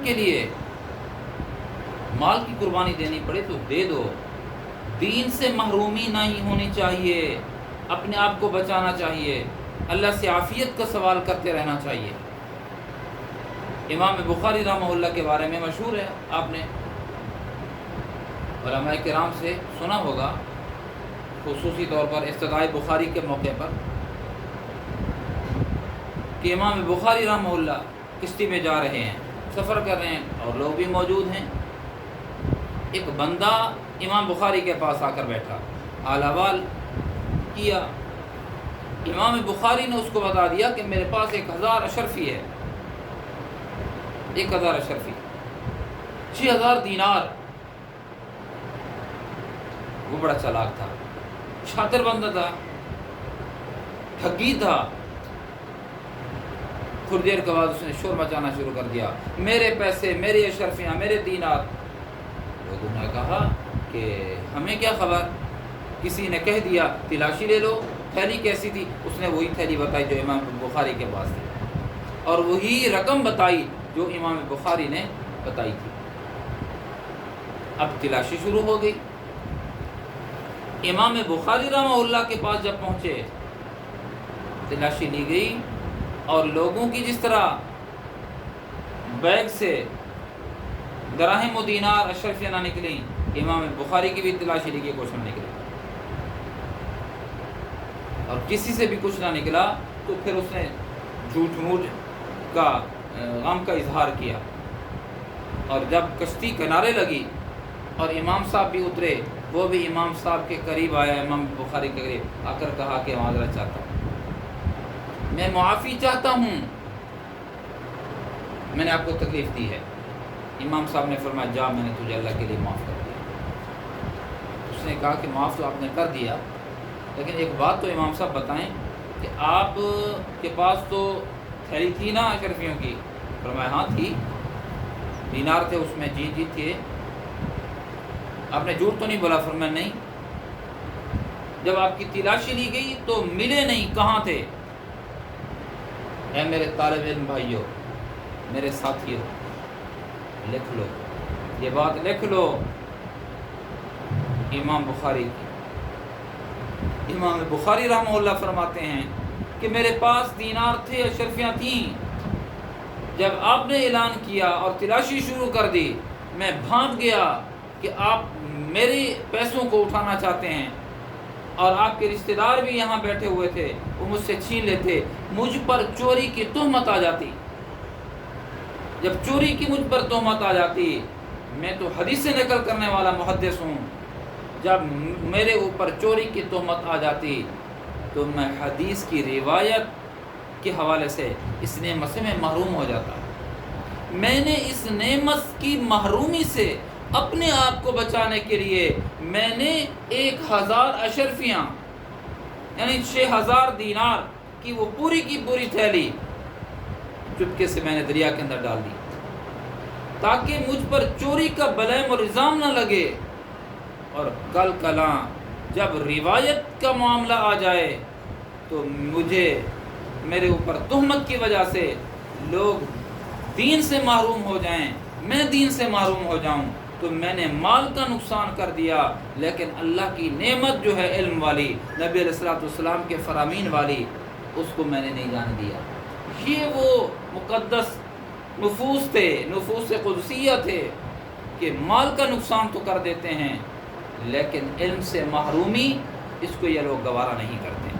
کے لیے مال کی قربانی دینی پڑے تو دے دو. دین سے محرومی نہیں ہونی چاہیے، اپنے آپ کو بچانا چاہیے، اللہ سے عافیت کا سوال کرتے رہنا چاہیے. امام بخاری رحمہ اللہ کے بارے میں مشہور ہے، آپ نے علماء کرام سے سنا ہوگا، خصوصی طور پر افتتاح بخاری کے موقع پر، کہ امام بخاری رحمہ اللہ کشتی میں جا رہے ہیں، سفر کر رہے ہیں اور لوگ بھی موجود ہیں. ایک بندہ امام بخاری کے پاس آ کر بیٹھا، حال احوال کیا. امام بخاری نے اس کو بتا دیا کہ میرے پاس 1000 اشرفی ہے، 1000 اشرفی، 6000 دینار. وہ بڑا چالاک تھا، شاطر بندہ تھا، ٹھگی تھا. تھوڑی دیر کے بعد اس نے شور مچانا شروع کر دیا، میرے پیسے، میری اشرفیاں، میرے دینار. لوگوں نے کہا کہ ہمیں کیا خبر، کسی نے کہہ دیا تلاشی لے لو. تھیلی کیسی تھی؟ اس نے وہی تھیلی بتائی جو امام بخاری کے پاس تھی، اور وہی رقم بتائی جو امام بخاری نے بتائی تھی. اب تلاشی شروع ہو گئی. امام بخاری رحمہ اللہ کے پاس جب پہنچے، تلاشی لی گئی، اور لوگوں کی جس طرح بیگ سے دراہم و دینار اشرفیاں نہ نکلیں، امام بخاری کی بھی تلاشی لی گئی، کچھ نہ نکلا. اور کسی سے بھی کچھ نہ نکلا تو پھر اس نے جھوٹ موٹ کا غم کا اظہار کیا. اور جب کشتی کنارے لگی اور امام صاحب بھی اترے، وہ بھی امام صاحب کے قریب آیا، امام بخاری کے قریب آ کر کہا کہ معذرت چاہتا ہوں، میں معافی چاہتا ہوں، میں نے آپ کو تکلیف دی ہے. امام صاحب نے فرمایا جا، میں نے تجھے اللہ کے لیے معاف کر دیا. اس نے کہا کہ معاف تو آپ نے کر دیا، لیکن ایک بات تو امام صاحب بتائیں کہ آپ کے پاس تو تھیلی تھی نا اشرفیوں کی؟ فرمایا ہاں تھی. دینار تھے اس میں؟ جی تھے. آپ نے جھوٹ تو نہیں بولا؟ فرمایا نہیں. جب آپ کی تلاشی لی گئی تو ملے نہیں، کہاں تھے؟ اے میرے طالب علم بھائیو، میرے ساتھیو، لکھ لو یہ بات، لکھ لو. امام بخاری کی، امام بخاری رحمہ اللہ فرماتے ہیں کہ میرے پاس دینار تھے، اشرفیاں تھیں. جب آپ نے اعلان کیا اور تلاشی شروع کر دی، میں بھانپ گیا کہ آپ میرے پیسوں کو اٹھانا چاہتے ہیں، اور آپ کے رشتہ دار بھی یہاں بیٹھے ہوئے تھے، وہ مجھ سے چھین لیتے، مجھ پر چوری کی تہمت آ جاتی. جب چوری کی مجھ پر تہمت آ جاتی، میں تو حدیث سے نقل کرنے والا محدث ہوں، جب میرے اوپر چوری کی تہمت آ جاتی تو میں حدیث کی روایت کے حوالے سے اس نعمت سے میں محروم ہو جاتا. میں نے اس نعمت کی محرومی سے اپنے آپ کو بچانے کے لیے میں نے 1000 اشرفیاں یعنی 6000 دینار کی وہ پوری کی پوری تھیلی چپکے سے میں نے دریا کے اندر ڈال دی، تاکہ مجھ پر چوری کا بلیم اور الزام نہ لگے. اور کل کلاں جب روایت کا معاملہ آ جائے تو مجھے میرے اوپر تہمت کی وجہ سے لوگ دین سے محروم ہو جائیں، میں دین سے محروم ہو جاؤں، تو میں نے مال کا نقصان کر دیا، لیکن اللہ کی نعمت جو ہے علم والی، نبی علیہ الصلوۃ والسلام کے فرامین والی، اس کو میں نے نہیں جانے دیا. یہ وہ مقدس نفوس تھے، نفوس قدسیہ تھے کہ مال کا نقصان تو کر دیتے ہیں، لیکن علم سے محرومی اس کو یہ لوگ گوارا نہیں کرتے.